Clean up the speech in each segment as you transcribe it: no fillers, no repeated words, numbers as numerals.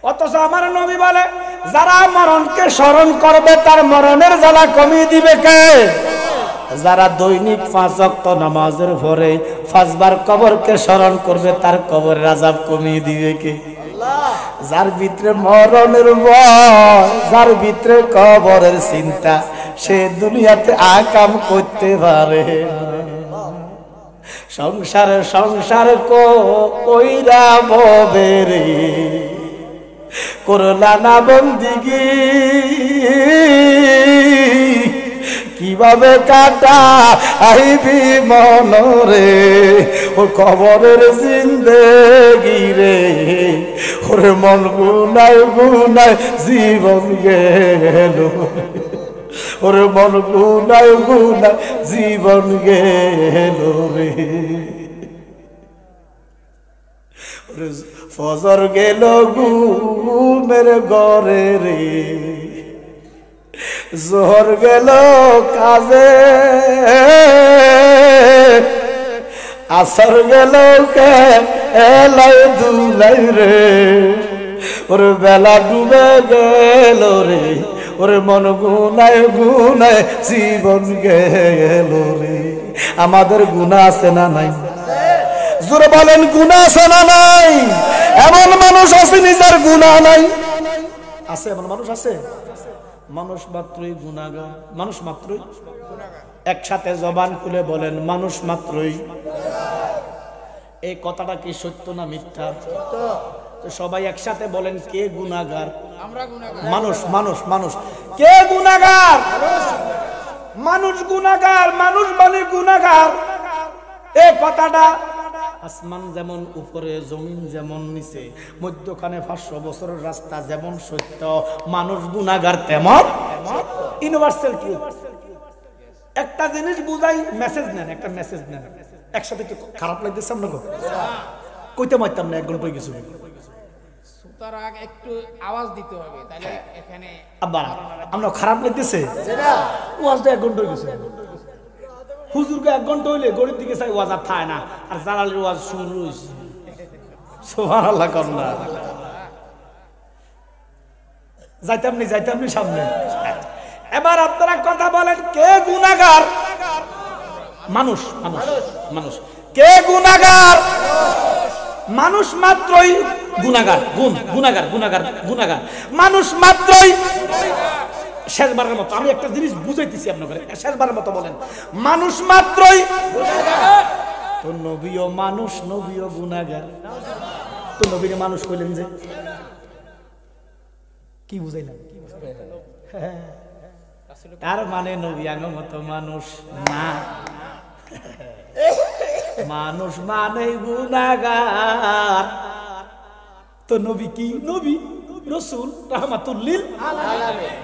অথচ আমার নবী বলে যারা মরণকে স্মরণ করবে তার মরণের জ্বালা কমিয়ে দিবে কে? যারা দৈনিক 5 ওয়াক্ত নামাজের পরে 5 বার কবরকে স্মরণ করবে তার কবরের আযাব কমিয়ে দিবে কে? যার ভিতরে মরণের ভয়, যার ভিতরে কবরের চিন্তা, সে দুনিয়াতে আকাম করতে পারে। সংসার কইরা ববে রে, করলা না বন্দিগি, কিভাবে কাটা আইবি মনরে, ও কবরের জিন্দেগি রে, ওরে মন গুনায় গুনায় জীবন গেল, ওরে মন গুনায় গুনায় জীবন গেল রে। ফজর গেল ঘুমের ঘরে রে, জোহর গেল কাজে, আসর গেল এলাই দুলাই রে, ওর বেলা ডুবে গেল রে, ওরে মন গুনায় গুনায় জীবন গেল রে। আমাদের গুনাহ আছে না নাই? জোরে বলেন, গুনাহ আছে না নাই? এমন মানুষ আছে নিজের গুনাহ নাই? আছে, এমন মানুষ আছে? মানুষ মাত্রই গুনাহগার, মানুষ মাত্রই একসাথে জবান খুলে বলেন, মানুষ মাত্রই। এই কথাটা কি সত্য না মিথ্যা? তো সবাই একসাথে বলেন, কে গুনাহগার? আমরা গুনাহগার। মানুষ মানুষ মানুষ কে গুনাহগার? মানুষ গুনাহগার, মানুষ মানে গুনাহগার। এই কথাটা আসমান যেমন উপরে, জমিন যেমন নিচে, মধ্যখানে 500 বছরের রাস্তা যেমন সত্য, মানুষ গুনাহগার তেমন ইউনিভার্সাল ট্রুথ। একটা জিনিস বুঝাই, মেসেজ নেন, একটা মেসেজ নেন একসাথে। একটু খারাপ লাগতেছে আপনাকে? কইতে মারতাম না, 1 ঘন্টা হয়ে গেছে। সুতরাং একটু আওয়াজ দিতে হবে, তাহলে এখানে আবার আমরা খারাপ লাগতেছে, ওয়াজটা 1 ঘন্টা হয়ে গেছে। হুজুরকে 1 ঘন্টা হইলে গরিব দিকে চাই, ওয়াজ আর থায় না, আর জালালের ওয়াজ শুরু হয়েছে। সুবহানাল্লাহ কন্যা যাইতাম নি সামনে। এবার আপনারা কথা বলেন, কে গুনাহগার? মানুষ মানুষ মানুষ। কে গুনাহগার? মানুষ মাত্রই গুনাহগার। গুনাহগার গুনাহগার গুনাহগার, মানুষ মাত্রই। শেষবারের মতো আমি একটা জিনিস বুঝাইতেছি আপনাদের, শেষবারের মতো বলেন, মানুষ মাত্রই গুনাহগার। তো নবীও মানুষ, নবীও গুনাহগার। তো নবীকে মানুষ কইলেন যে, কি বুঝাইলাম? তার মানে নবী আগের মতো মানুষ না, মানুষ মানে গুনাহগার। তো নবী কি? নবী রাসূল রাহমাতুল লিল আলামিন।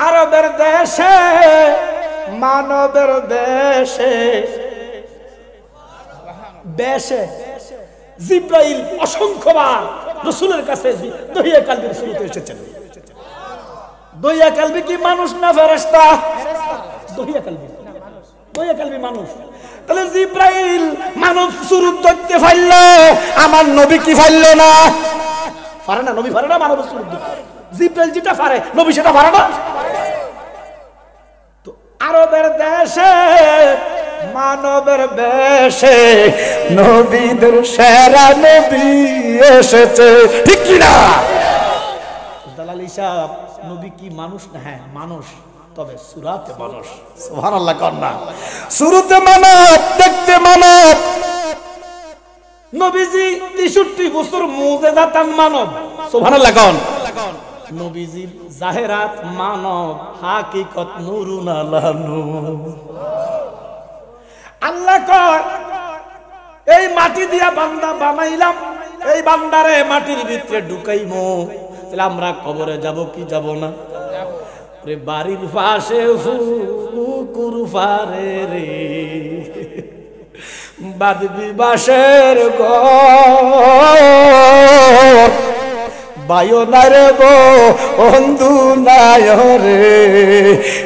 আরবের দেশে, মানবের দেশে, বেশে জিব্রাইল অসংখ্যবার রাসূলের কাছে দহিয়া কালবির শুরুতে এসেছেন। দহিয়া কালবি কি মানুষ না ফেরেশতা? দহিয়া কালবি, দহিয়া কালবি মানুষ। তাহলে জিব্রাইল মানব স্বরূপ ধরতে পারল, আমার নবী কি পারল না? পারে না, নবী পারে না মানব স্বরূপ ধরতে। জিব্রাইল যেটা পারে, নবী সেটা পারে না। তো আরবের দেশে, মানবের বেশে, নবীদের সেরা নবী এসেছে, ঠিক কি না? দালাল হিসাব, নবী কি মানুষ না? হ্যাঁ মানুষ, তবে সুরাতে মানুষ। সুবহানাল্লাহ কন্যা, সুরতে মানব, দেখতে মানব। নবীজি 63 বছর মুজিজাতান মানব। সুবহানাল্লাহ কোন? নবীজির জাহেরাত মানব, হাকিকত নূরুন আলা নূর। আল্লাহ কয়, এই মাটি দিয়া বান্দা বানাইলাম, এই বান্দারে মাটির ভিতরে ঢুকাইমু, তাহলে আমরা কবরে যাব কি যাব না? রে বাড়ির পাশে পুকুর পারে রে, বাদবি বাসের ঘর, বায়ু নাই রে বন্ধু নাই রে,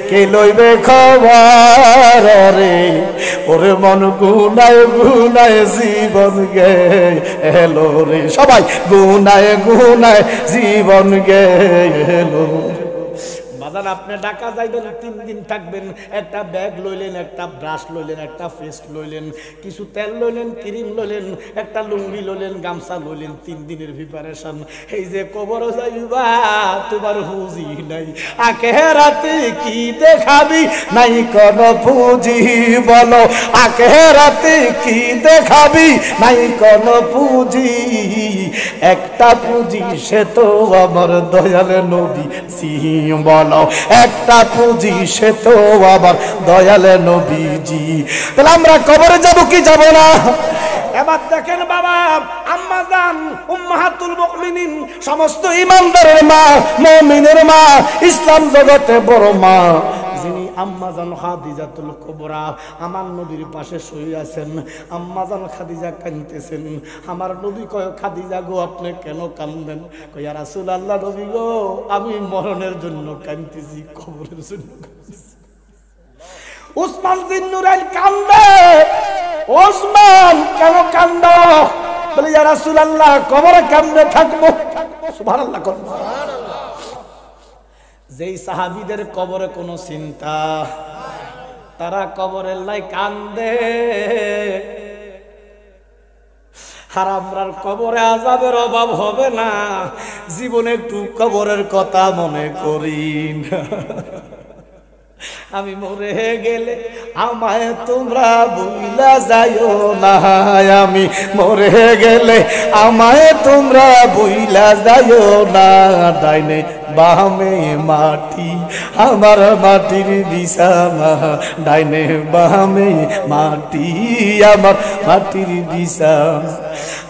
কে লইবে খবর রে ওরে মন গুনায় গুনায় জীবন গেলো রে সবাই গুনায় গুনায় জীবন গেলো বাজান আপনি ঢাকা যাইবেন 3 দিন থাকবেন একটা ব্যাগ লইলেন একটা ব্রাশ লইলেন একটা পেস্ট লইলেন কিছু তেল লইলেন ক্রিম লইলেন একটা লুঙ্গি লইলেন গামছা লইলেন 3 দিনের প্রিপারেশন এই যে কবরে যাইবা তোমার পুঁজি নাই আখেরাতে কি দেখাবি নাই কোন পুঁজি বলো আখেরাতে কি দেখাবি নাই কোন পুঁজি একটা পুঁজি সে তো আমার দয়াল নবী সিং বলো একটা পুঁজি সে তো আবার দয়াল নবীজি তাহলে আমরা কবরে যাব কি যাব না এবার দেখেন বাবা আম্মা জান উম্মাহাতুল মুমিনিন সমস্ত ঈমানদারের মা মুমিনের মা ইসলাম জগতে বড় মা যিনি আম্মা জান খাদিজাতুল কুবরা আমার নবীর পাশে শুয়ে আছেন আম্মা জান খাদিজা কাঁদতেছেন আমার নবী কয় খাদিজা গো আপনি কেন কাঁদেন কয় ইয়া রাসূলুল্লাহ নবী গো আমি মরণের জন্য কাঁদতেছি কবরের জন্য কাঁদতেছি উসমান বিন নুরাইন কান্দে ওসমান কেন কান্দ বলে ইয়া রাসূলুল্লাহ কবরে কেমনে থাকবো সুবহানাল্লাহ সুবহানাল্লাহ যেই সাহাবীদের কবরে কোনো চিন্তা তারা কবরের লাই কান্দে আর আমরার কবরে আযাবের অভাব হবে না জীবনে একটু কবরের কথা মনে করি না আমি মরে গেলে আমায় তোমরা ভুইলা যাইও না আমি মরে গেলে আমায় তোমরা ভুইলা যাইও না ডাইনে বামে মাটি আমার মাটির বিছানা ডাইনে বামে মাটি আমার মাটির বিছানা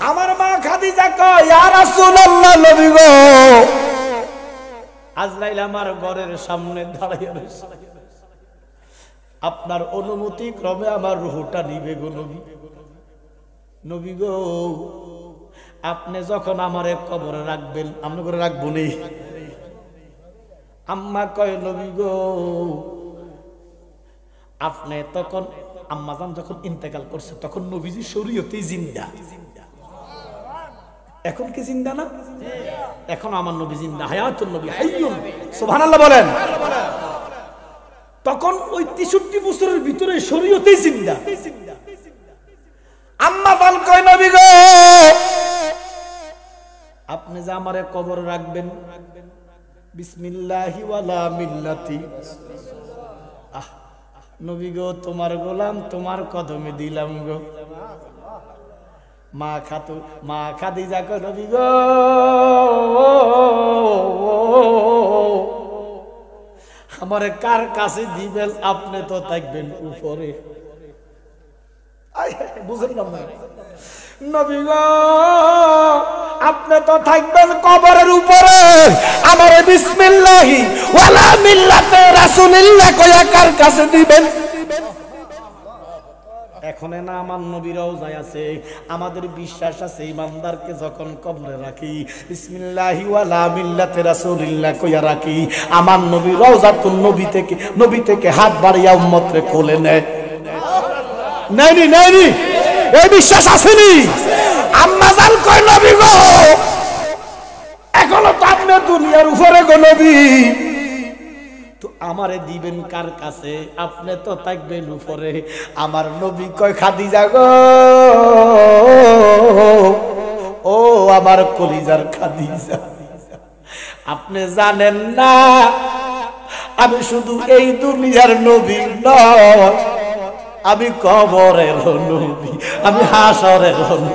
আমার মা খাদিজা কয় ইয়া রাসূলুল্লাহ নবী গো আজরাইল আমার ঘরের সামনে দাঁড়াইয়া রয়েছে আপনার অনুমতি ক্রমে আমার রূহটা নিবে গো নবী নবী গো আপনি যখন আমারে কবরে রাখবেন আমি করে রাখবো নি আম্মা কয় নবী গো আপনি তখন আম্মা জান যখন ইন্তেকাল করছে তখন নবীজি শরীয়তে জিন্দা এখন কি জিন্দা না এখন আমার নবী জিন্দা হায়াতুন নবী হাইয়ুন সুবহানাল্লাহ বলেন তখন ওই 63 বছরের ভিতরে শরীয়তেই জিন্দা আম্মা জান কয় নবী গো আপনি যে আমারে কবর রাখবেন বিসমিল্লাহি ওয়ালা মিল্লাতি নবী গো তোমার গোলাম তোমার কদমে দিলাম গো মা খাদিজা কয় নবী গো আমারে কার কাছে দিবেন আপনি তো থাকবেন উপরে বুঝেন না নবী গো আপনি তো থাকবেন কবরের উপরে আমারে বিসমিল্লাহি ওয়ালা মিল্লাতে রাসূলুল্লাহ কয়া কার কাছে দিবেন এখন না আমার নবীর রওজায় আছে আমাদের বিশ্বাস আছে ইমানদারকে যখন কবরে রাখি বিসমিল্লাহি ওয়ালা মিল্লাতে রাসূলুল্লাহ কইয়া রাখি আমার নবী রওজাতুন নবী থেকে হাত বাড়িয়া উম্মতরে কোলে নেয় নাইনি নাইনি এই বিশ্বাস আসেনি আম্মা জান কয় নবী গো এখনো তো আপনি দুনিয়ার উপরে গো নবী তো আমারে দিবেন কার কাছে আপনি তো থাকবেন উপরে আমার নবী কয় খাদিজা গো ও আমার কলিজার খাদিজা আপনি জানেন না আমি শুধু এই দুনিয়ার নবী নয় আমি কবরের নবী আমি হাসরের নবী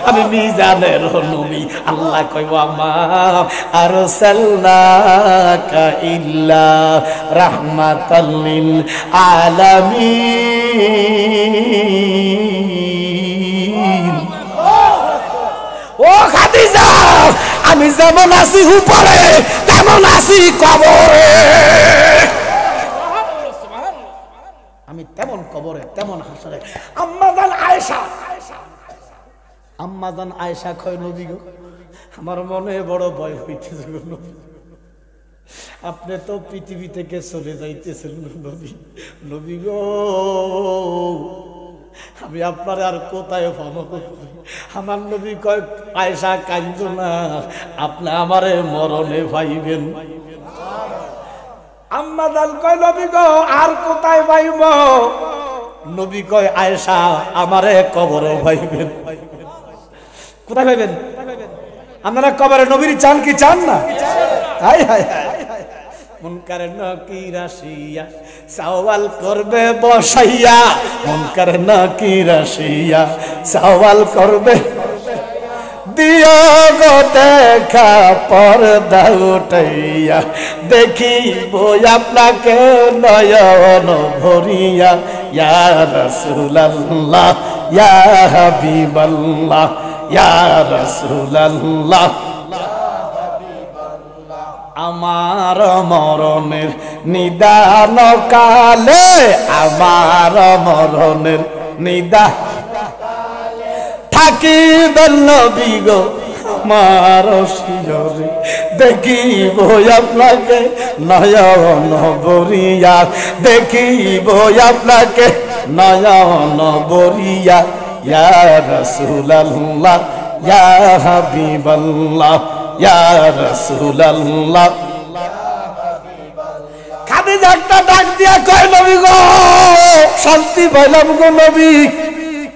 আমি মিজানের নবী আল্লাহ কইব আমার আরসালনাকা ইল্লা রাহমাতাল লিল আলামিন ও খাদিজা আমি যেমন আছি উপরে তেমন আছি কবরে আমি তেমন কবরে তেমন হাসরে আম্মা জান আয়েশা কয় নবী গো আমার মনে বড় ভয় হইতেছে গো নবী আপনি তো পৃথিবী থেকে চলে যাইতেছেন নবী, নবী গো আমি আপনার আর কোথায় পাবো? আমার নবী কয় আয়েশা কাঁদো না, আপনি আমারে মরণে পাইবেন। আম্মা জান কয় নবী গো আর কোথায় পাইব? নবী কয় আয়েশা আমারে কবরে পাইবেন। কোথায় পাইবেন? আপনারা কবরে নবীর চান কি চান না? হায় হায় হায়, মুনকার নাকির আসিয়া সওয়াল করবে বসাইয়া, মুনকার নাকির আসিয়া সওয়াল করবে, দিও গো দেখা পর্দা উঠাইয়া, দেখিব আপনাকে নয়ন ভরিয়া, ইয়া রাসূলুল্লাহ ইয়া হাবিবাল্লাহ ইয়া রাসূলুল্লাহ। আমার মরণের নিদান কালে, আমার মরণের নিদান থাকিবেন নবী গো আমার শিয়রে, দেখিব আপনাকে নয়ন ভরিয়া, দেখিব আপনাকে নয়ন ভরিয়া, ইয়া রাসূলুল্লাহ ইয়া হাবিবাল্লাহ ইয়া রাসূলুল্লাহ। খাদিজা একটা ডাক দিয়া কয় নবী গো শান্তি পাইলাম গো নবী,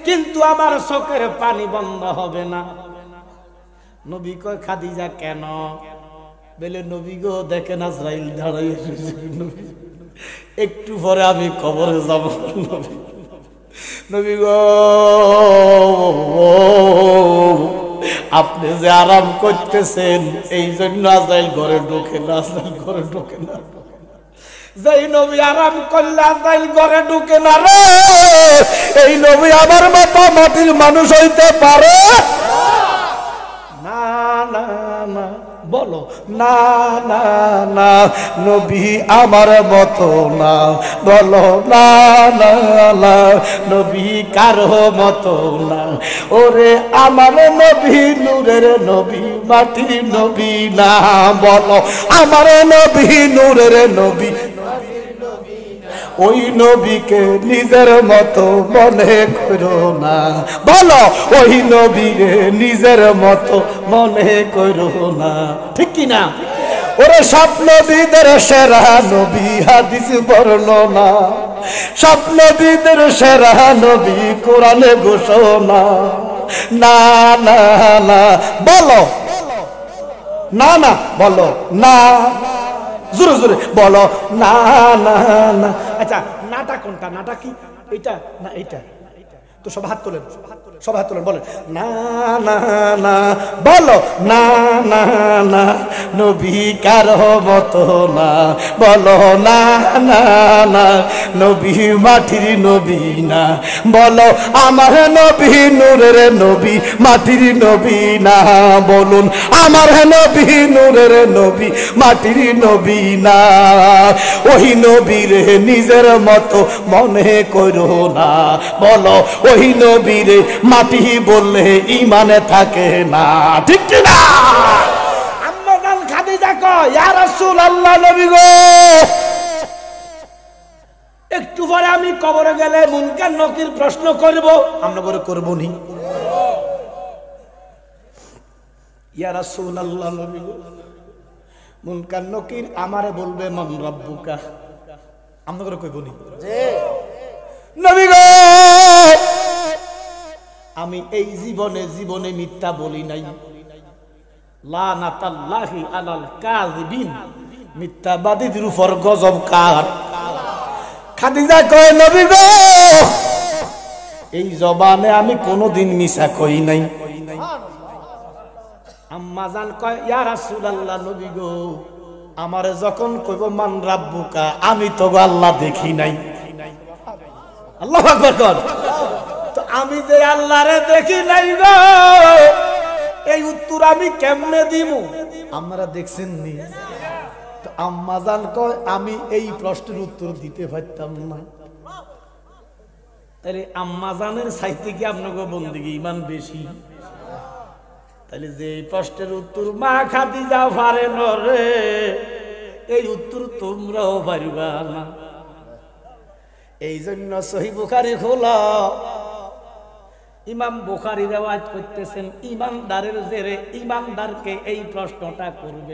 কিন্তু আমার চোখের পানি বন্ধ হবে না। নবী কয় খাদিজা কেন? বলে নবী গো দেখেন আজরাইল দাঁড়াইয়া নবী, একটু পরে আমি কবরে যাব। নবী, নবী গো আপনি যে আরাম করতেছেন এই জন্য আজরাইল ঘরে ঢোকে না, আজরাইল ঘরে ঢোকে না। যেই নবী আরাম করলে আজরাইল ঘরে ঢোকে না রে, এই নবী আমার মতো মাটির মানুষ হইতে পারে না? না না বলো না না না, নবী আমার মতো না, বলো না না না, নবী কারো মতো না। ওরে আমার নবী নূরের নবী, মাটির নবী না, বলো আমার নবী নূরের নবী, ওই নবীকে নিজের মতো মনে করো না, বলো ওই নবীকে নিজের মতো মনে করো না, ঠিক কি না? ওরে সব নবীদের সেরা নবী হাদিস বর্ণনা, সব নবীদের সেরা নবী কোরআনে ঘোষণা। না না না বলো না না, বলো না, জোরে জোরে বলো না না না। আচ্ছা নাটা কোনটা? নাটা কি এটা না এইটা? তো সব হাত তোলেন, সব হাত তোলেন, বলেন না না না, বলো না না না, নবী কারো মতো না, বলো না না না, নবী মাটির নবী না, বলো আমার নবী নূরের নবী, মাটির নবী না, বলুন আমার নবী নূরের নবী, মাটির নবী না। ওই নবীরে নিজের মতো মনে করো না, বলো ওই নবীরে মাটি বললে ইমানে থাকে না, ঠিক কি না? আম্মা জান খাদিজা কয় ইয়া রাসূলুল্লাহ, নবী গো একটু পরে আমি কবরে গেলে মুনকার নকির প্রশ্ন করব, আমরা করে করব নি? ইয়া রাসূলুল্লাহ, নবী গো মুনকার নকির আমারে বলবে মান রাব্বুকা, আমরা করে কইব নি? জি নবী গো আমি এই জীবনে মিথ্যা বলি নাই, লানাতাল্লাহি আলাল কাযিবিন, মিথ্যাবাদীদের উপর গজব কার। খাদিজা কয় নবী গো এই জবানে আমি কোনোদিন মিছা কই নাই। আম্মা জান কয় ইয়া রাসূলুল্লাহ, নবী গো আমারে যখন কইব মান রাব্বুকা, আমি তো আল্লাহ দেখি নাই। আল্লাহু আকবার কর। তো আমি যে আল্লাহরে দেখি নাই গো, এই উত্তর আমি কেমনে দিমু? আমরা দেখছেন নি? তো আম্মা জান কয় আমি এই প্রশ্নের উত্তর দিতে পারতাম না। তাহলে আম্মা জানের চাইতে কি আপনাকে বন্দিগি ইমান বেশি? তাহলে যে এই প্রশ্নের উত্তর মা খাদিজা পারে না রে, এই উত্তর তোমরাও পারবা না। এই জন্য সহিহ বুখারী খোলা, ইমাম বুখারী রিওয়ায়াত করতেছেন, ইমানদারের জেরে ইমানদারকে এই প্রশ্নটা করবে।